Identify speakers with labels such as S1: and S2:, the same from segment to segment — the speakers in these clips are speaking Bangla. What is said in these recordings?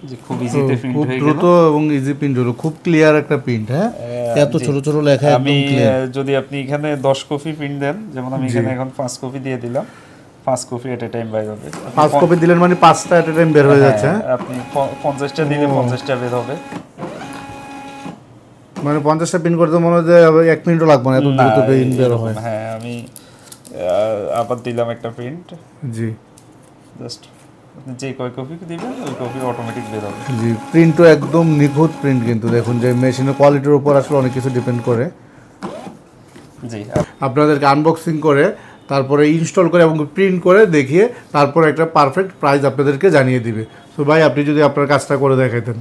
S1: যে খুব ইজিতে প্রিন্ট
S2: খুব
S1: হয়ে গেল,
S2: দ্রুত এবং ইজি প্রিন্ট হলো, খুব ক্লিয়ার একটা প্রিন্ট। হ্যাঁ, এত ছোট ছোট লেখা
S1: আমি
S2: একদম ক্লিয়ার।
S1: যদি আপনি এখানে 10 কপি প্রিন্ট দেন, যেমন আমি এখানে এখন 5 কপি দিয়ে দিলাম, 5 কপি এট এ টাইম বের হবে।
S2: 5 কপি দিলেন মানে 5টা এট এ টাইম বের হয়ে যাচ্ছে।
S1: আপনি 50টা দিলে 50টা বের হবে,
S2: মানে 50টা প্রিন্ট করতে মনে হয় যে 1 মিনিটও লাগবে না, এত দ্রুত প্রিন্ট বের হয়।
S1: হ্যাঁ, আমি আবার দিলাম একটা প্রিন্ট।
S2: জি,
S1: জাস্ট আপনি যে কয় কপি দিবেন ওই কপি অটোমেটিক বের হবে।
S2: জি, প্রিন্টও একদম নিখুঁত প্রিন্ট, কিন্তু দেখুন যে মেশিনের কোয়ালিটির উপর আসলে অনেক কিছু ডিপেন্ড করে।
S1: জি,
S2: আপনাদেরকে আনবক্সিং করে তারপরে ইনস্টল করে এবং প্রিন্ট করে দেখিয়ে তারপরে একটা পারফেক্ট প্রাইস আপনাদেরকে জানিয়ে দিবে। তো ভাই আপনি যদি আপনার কাজটা করে দেখাইতেন।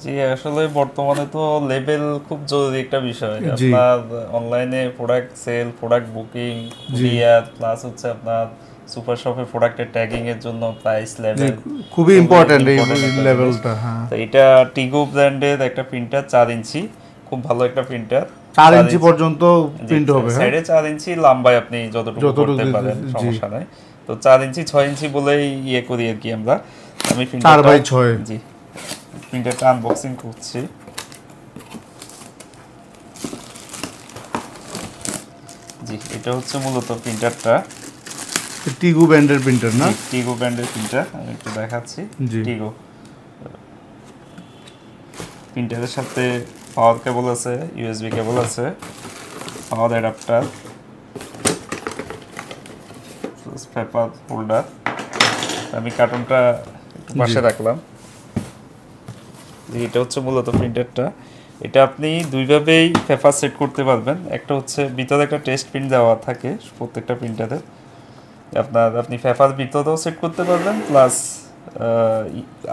S1: জি, আসলে বর্তমানে তো লেভেল খুব জরুরি একটা বিষয়। আপনার অনলাইনে product sale, product booking, courier, plus হচ্ছে আপনার সুপার শপে প্রোডাক্টের ট্যাগিং এর জন্য প্রাইস লেভেল
S2: খুবই ইম্পর্টেন্ট এই লেভেলটা। হ্যাঁ,
S1: তো এটা টিগো ব্র্যান্ডের একটা প্রিন্টার, 4 ইঞ্চি, খুব ভালো একটা প্রিন্টার।
S2: 4 ইঞ্চি পর্যন্ত প্রিন্ট হবে।
S1: সাইডে 4 ইঞ্চি, লম্বায় আপনি যতটুকু করতে পারেন সমস্যা নাই। তো 4 ইঞ্চি 6 ইঞ্চি বলেই ইয়ে করি আর কি আমরা। আমি
S2: 4/6।
S1: জি, প্রিন্টারটা আনবক্সিং করছি। জি, এটা হচ্ছে মূলত প্রিন্টারটা
S2: টিগো ব্র্যান্ডের প্রিন্টার না?
S1: টিগো ব্র্যান্ডের প্রিন্টার, আমি একটু দেখাচ্ছি। টিগো প্রিন্টারের সাথে পাওয়ার কেবল আছে, ইউএসবি কেবল আছে, পাওয়ার অ্যাডাপ্টার, পেপার হোল্ডার। আমি কার্টুনটা পাশে রাখলাম। এটা হচ্ছে মূলত প্রিন্টারটা। এটা আপনি দুইভাবেই পেপার সেট করতে পারবেন। একটা হচ্ছে ভিতরে একটা টেস্ট প্রিন্ট দেওয়া থাকে প্রত্যেকটা প্রিন্টারে, আপনি পেপার ভিতরেও সেট করতে পারবেন, প্লাস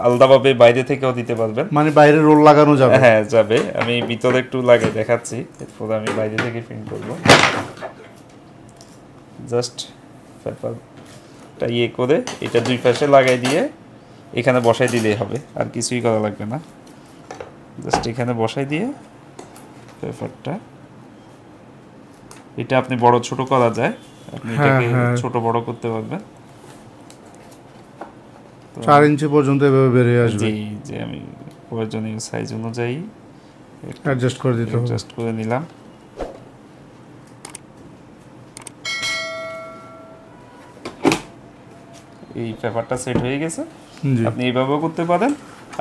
S1: আলাদাভাবে বাইরে থেকেও দিতে পারবেন,
S2: মানে বাইরে রোল লাগানো যাবে।
S1: হ্যাঁ, যাবে। আমি ভিতরে একটু লাগিয়ে দেখাচ্ছি, এরপর আমি বাইরে থেকে প্রিন্ট করব। জাস্ট পেপারটা ইয়ে করে এটা দুই পাশে লাগাই দিয়ে এখানে বসাই দিলেই হবে, আর কিছুই করা লাগবে না। জাস্ট এখানে বসাই দিয়ে পেপারটা, এটা আপনি বড় ছোট করা যায়, আপনি এটাকে ছোট বড় করতে পারবেন।
S2: 4 ইঞ্চি পর্যন্ত এভাবে বেরিয়ে আসবে।
S1: জি, যে আমি প্রয়োজনীয় সাইজ অনুযায়ী
S2: অ্যাডজাস্ট করে দিতে হবে।
S1: অ্যাডজাস্ট করে নিলাম। এই পেপারটা সেট হয়ে গেছে। আপনি এইভাবেও করতে পারেন,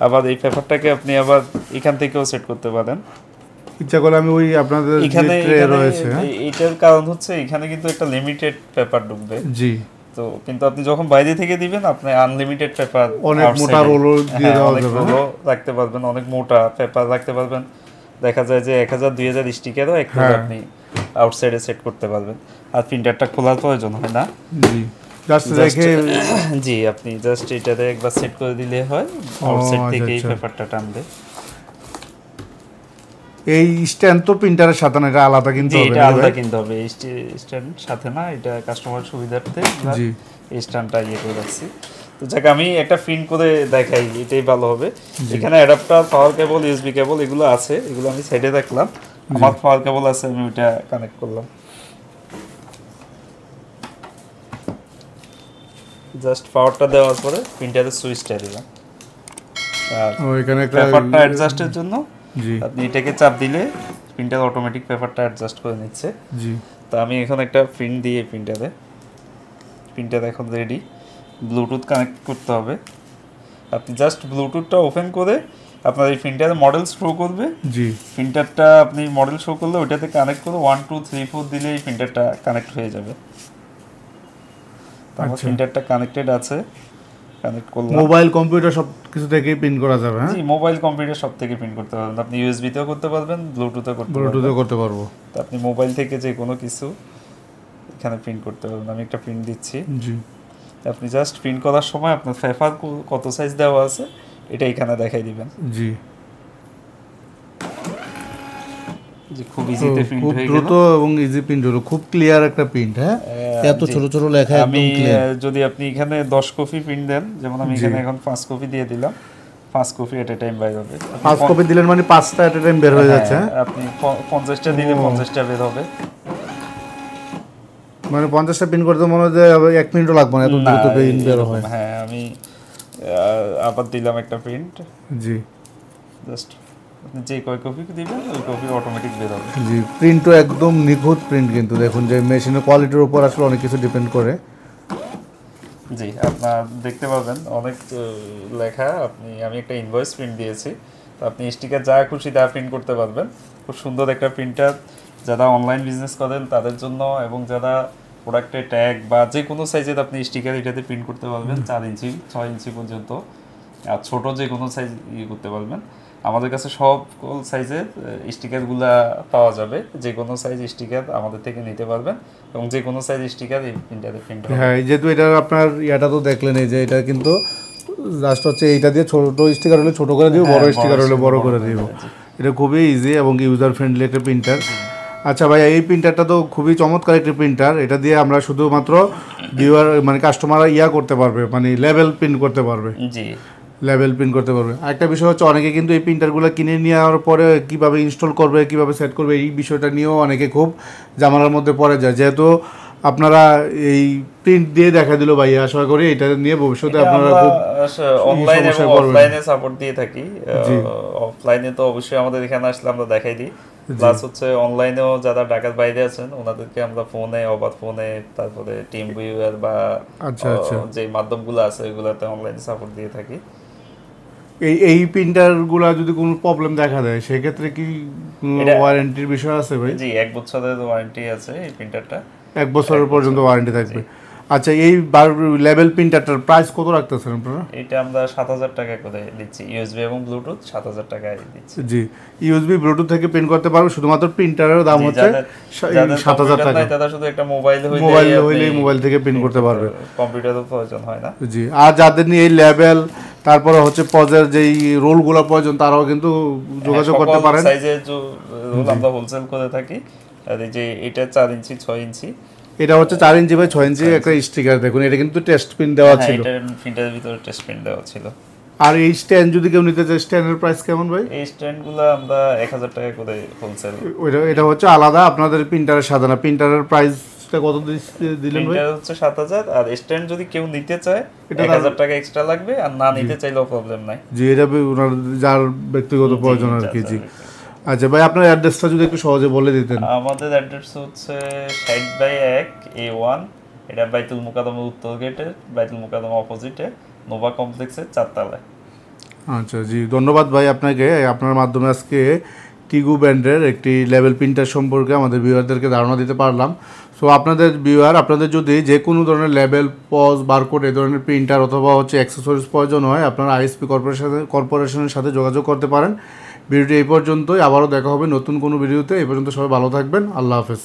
S1: আবার এই পেপারটাকে আপনি আবার এখান থেকেও সেট করতে পারেন
S2: ইচ্ছা করলে। আমি ওই আপনাদের
S1: এখানে
S2: ট্রে রয়েছে,
S1: এটার কারণ হচ্ছে এখানে কিন্তু একটা লিমিটেড পেপার ঢুকবে।
S2: জি,
S1: তো কিন্তু আপনি যখন বাইরে থেকে দিবেন আপনি আনলিমিটেড পেপার,
S2: অনেক মোটা রোলও দিয়ে দেওয়া যাবে,
S1: রোলও রাখতে পারবেন, অনেক মোটা পেপার রাখতে পারবেন। দেখা যায় যে 1000 2000 স্টিকারও একটা আপনি আউটসাইডে সেট করতে পারবেন, আর প্রিন্টারটা খোলার প্রয়োজন হয় না।
S2: জি, জাস্ট রেখে
S1: জি, আপনি জাস্ট এটাতে একবার সেট করে দিলে হয়, আউটসাইড থেকে এই পেপারটা টানবে।
S2: এই স্ট্যান্ড তো প্রিন্টারের সাথে না, এটা আলাদা কিনতে হবে।
S1: এটা আলাদা কিনতে হবে, এই স্ট্যান্ড সাথে না, এটা কাস্টমার সুবিধার্থে
S2: জি
S1: এই স্ট্যান্ডটা ইয়ে করে রাখছি। তো যাক, আমি একটা প্রিন্ট করে দেখাই, এটাই ভালো হবে। এখানে অ্যাডাপ্টার, পাওয়ার কেবল, ইউএসবি কেবল এগুলো আছে, এগুলো আমি সাইডে রাখলাম। আমার পাওয়ার কেবল আছে, আমি ওইটা কানেক্ট করলাম। জাস্ট পাওয়ারটা দেওয়ার পরে প্রিন্টারের সুইচটা দিলাম, আর
S2: ওইখানে একটা
S1: পেপারটা অ্যাডজাস্টের জন্য
S2: জি,
S1: আপনি এটাকে চাপ দিলে প্রিন্টার অটোমেটিক পেপারটা অ্যাডজাস্ট করে নিচ্ছে।
S2: জি,
S1: তো আমি এখন একটা প্রিন্ট দিয়ে প্রিন্টার এখন রেডি। ব্লুটুথ কানেক্ট করতে হবে। আপনি জাস্ট ব্লুটুথটা ওপেন করে আপনার এই প্রিন্টারে মডেল শো করবে।
S2: জি,
S1: প্রিন্টারটা আপনি মডেল শো করলে ওইটাতে কানেক্ট করে 1 2 3 4 দিলে এই প্রিন্টারটা কানেক্ট হয়ে যাবে। আমার প্রিন্টারটা কানেক্টেড আছে, কানেক্ট করলাম।
S2: মোবাইল কম্পিউটার সব কিছু থেকেই প্রিন্ট করা যাবে। হ্যাঁ,
S1: জি, মোবাইল কম্পিউটার সব থেকে প্রিন্ট করতে পারবেন। আপনি ইউএসবি তেও করতে পারবেন, ব্লুটুথেও করতে
S2: পারবো।
S1: তো আপনি মোবাইল থেকে যে কোনো কিছু এখানে প্রিন্ট করতে পারবেন। আমি একটা প্রিন্ট দিচ্ছি।
S2: জি,
S1: আপনি জাস্ট প্রিন্ট করার সময় আপনার পেপার কত সাইজ দেওয়া আছে এটা এখানে দেখাই দিবেন।
S2: জি,
S1: যে খুব ইজিতে প্রিন্ট হয়ে গেল,
S2: খুব দ্রুত এবং ইজি প্রিন্ট হলো, খুব ক্লিয়ার একটা প্রিন্ট। হ্যাঁ, এত ছোট ছোট লেখা একদম ক্লিয়ার।
S1: যদি আপনি এখানে 10 কপি প্রিন্ট দেন, যেমন আমি এখানে এখন 5 কপি দিয়ে দিলাম, 5 কপি এট এ টাইম বের হবে।
S2: 5 কপি দিলেন মানে 5টা এট এ টাইম বের হয়ে যাচ্ছে।
S1: আপনি 50টা দিলে 50টা বের হবে,
S2: মানে 50টা প্রিন্ট করতে মনে হয় যে 1 মিনিটও লাগবে না, এত দ্রুত প্রিন্ট বের হয়।
S1: হ্যাঁ, আমি আবার দিলাম একটা প্রিন্ট,
S2: জি
S1: জাস্ট আপনি যে কয় কপি দিবেন ওই কপি অটোমেটিক বের হবে।
S2: জি, প্রিন্টও একদম নিখুঁত প্রিন্ট, কিন্তু দেখুন যে মেশিনের কোয়ালিটির উপর আসলে অনেক কিছু ডিপেন্ড করে।
S1: জি, আপনার দেখতে পাবেন অনেক লেখা, আমি একটা ইনভয়েস প্রিন্ট দিয়েছি, তো আপনি স্টিকার যা খুশি তা প্রিন্ট করতে পারবেন। খুব সুন্দর একটা প্রিন্টার, যারা অনলাইন বিজনেস করেন তাদের জন্য, এবং যারা প্রোডাক্টের ট্যাগ বা যে কোনো সাইজের আপনি স্টিকার এটাতে প্রিন্ট করতে পারবেন, 4 ইঞ্চি 6 ইঞ্চি পর্যন্ত, আর ছোট যে কোনো সাইজ করতে পারবেন। আমাদের কাছে সকল সাইজের স্টিকারগুলা পাওয়া যাবে, যে কোনো সাইজ স্টিকার আমাদের থেকে নিতে পারবেন, এবং যে কোনো সাইজ স্টিকার এই প্রিন্টারে প্রিন্ট হবে।
S2: হ্যাঁ, যেহেতু এটা আপনার ইয়াটা তো দেখলেন, এই যে এটা কিন্তু জাস্ট হচ্ছে এইটা দিয়ে ছোট স্টিকার হলে ছোট করে দিব, বড় স্টিকার হলে বড় করে দিব। এটা খুবই ইজি এবং ইউজার ফ্রেন্ডলি একটা প্রিন্টার। আচ্ছা ভাই, এই প্রিন্টারটা তো খুবই চমৎকার একটা প্রিন্টার। এটা দিয়ে আমরা শুধুমাত্র ভিউয়ার মানে কাস্টমাররা করতে পারবে, মানে লেভেল প্রিন্ট করতে পারবে,
S1: জি
S2: লেভেল প্রিন্ট করতে পারবে। আরেকটা বিষয় হচ্ছে, অনেকে কিন্তু এই প্রিন্টারগুলো কিনে নেওয়ার পরে কীভাবে ইনস্টল করবে, কীভাবে সেট করবে, এই বিষয়টা নিয়েও অনেকে খুব ঝামেলার মধ্যে পড়ে যায়। যেহেতু আপনারা এই প্রিন্ট দিয়ে দেখা দিল ভাই, আশা করি এটা নিয়ে ভবিষ্যতে আপনারা খুব
S1: অনলাইন এবং
S2: সমস্যায় পড়বেন।
S1: অফলাইনে সাপোর্ট দিয়ে থাকি। অফলাইনে তো অবশ্যই আমাদের এখানে আসলে আমরা দেখাই দিই, প্লাস হচ্ছে অনলাইনেও যারা ঢাকার বাইরে আছেন ওনাদেরকে আমরা ফোনে, অবাধ ফোনে, তারপরে টিম ভিউয়ার বা যে মাধ্যমগুলো আছে ওইগুলোতে অনলাইনে সাপোর্ট দিয়ে থাকি।
S2: এই প্রিন্টারগুলো যদি কোনো প্রবলেম দেখা দেয় সেক্ষেত্রে কি ওয়ারেন্টির বিষয় আছে ভাই?
S1: জি, 1 বছরের ওয়ারেন্টি আছে এই প্রিন্টারটা,
S2: 1 বছরের পর্যন্ত ওয়ারেন্টি থাকবে। আচ্ছা, এই লেভেল প্রিন্টারটার প্রাইস কত রাখতেছেন আপনারা?
S1: এটা আমরা 7,000 টাকা করে দিচ্ছি, ইউএসবি এবং ব্লুটুথ 7,000 টাকায় দিচ্ছি।
S2: জি, ইউএসবি ব্লুটুথ থেকে প্রিন্ট করতে পারবে, শুধুমাত্র প্রিন্টারের দাম হচ্ছে 7,000 টাকা।
S1: তারা শুধু একটা মোবাইল
S2: হইলেই মোবাইল থেকে প্রিন্ট করতে পারবে,
S1: কম্পিউটারের প্রয়োজন হয় না।
S2: জি। আর যাদের নিয়ে এই লেভেল, তারপরে হচ্ছে পজের যেই রোলগুলো প্রয়োজন, তারাও কিন্তু যোগাযোগ করতে পারেন।
S1: সাইজের যে রোল আমরা হোলসেল করে থাকি। আর এই যে এটা 4 ইঞ্চি 6 ইঞ্চি,
S2: এটা হচ্ছে 4 ইঞ্চি বাই 6 ইঞ্চি একটা স্টিকার, দেখুন এটা কিন্তু টেস্ট প্রিন্ট দেওয়া ছিল।
S1: এটা প্রিন্টারের ভিতরে টেস্ট প্রিন্ট দেওয়া ছিল।
S2: আর এই স্ট্যান্ড যদি কেউ নিতে চায়, স্ট্যান্ডের প্রাইস কেমন ভাই?
S1: এই স্ট্যান্ডগুলো আমরা 1,000 টাকা করে হোলসেল।
S2: এটা হচ্ছে আলাদা আপনাদের প্রিন্টারের সাথে না। প্রিন্টারের প্রাইসটা কত দিলেন ভাই?
S1: এটা হচ্ছে 7,000, আর স্ট্যান্ড যদি কেউ নিতে চায় 1,000 টাকা এক্সট্রা লাগবে, আর না নিতে চাইলেও প্রবলেম নাই।
S2: জি, এটা ওনার যার ব্যক্তিগত প্রয়োজন আর কি। জি, আচ্ছা ভাই, আপনার অ্যাড্রেসটা যদি একটু সহজে বলে দিতেন।
S1: আমাদের অ্যাড্রেস হচ্ছে 60/1 A1, এটা বাইতুল মুকাদ্দমের উত্তর গেটের, বাইতুল মুকাদ্দম অপোজিটে নোভা কমপ্লেক্সের 4 তলায়।
S2: আচ্ছা জি, ধন্যবাদ ভাই আপনাকে। আপনার মাধ্যমে আজকে টিগু ব্র্যান্ডের একটি লেভেল প্রিন্টার সম্পর্কে আমাদের ভিউয়ারদেরকে ধারণা দিতে পারলাম। সো আপনাদের যদি যে কোনো ধরনের লেভেল, পজ, বারকোড এই ধরনের প্রিন্টার অথবা হচ্ছে অ্যাক্সেসরিজ প্রয়োজন হয়, আপনারা আইএসপি কর্পোরেশনের সাথে যোগাযোগ করতে পারেন। ভিডিওটি এই পর্যন্তই, আবারও দেখা হবে নতুন কোনো ভিডিওতে। এই পর্যন্ত সবাই ভালো থাকবেন, আল্লাহ হাফেজ।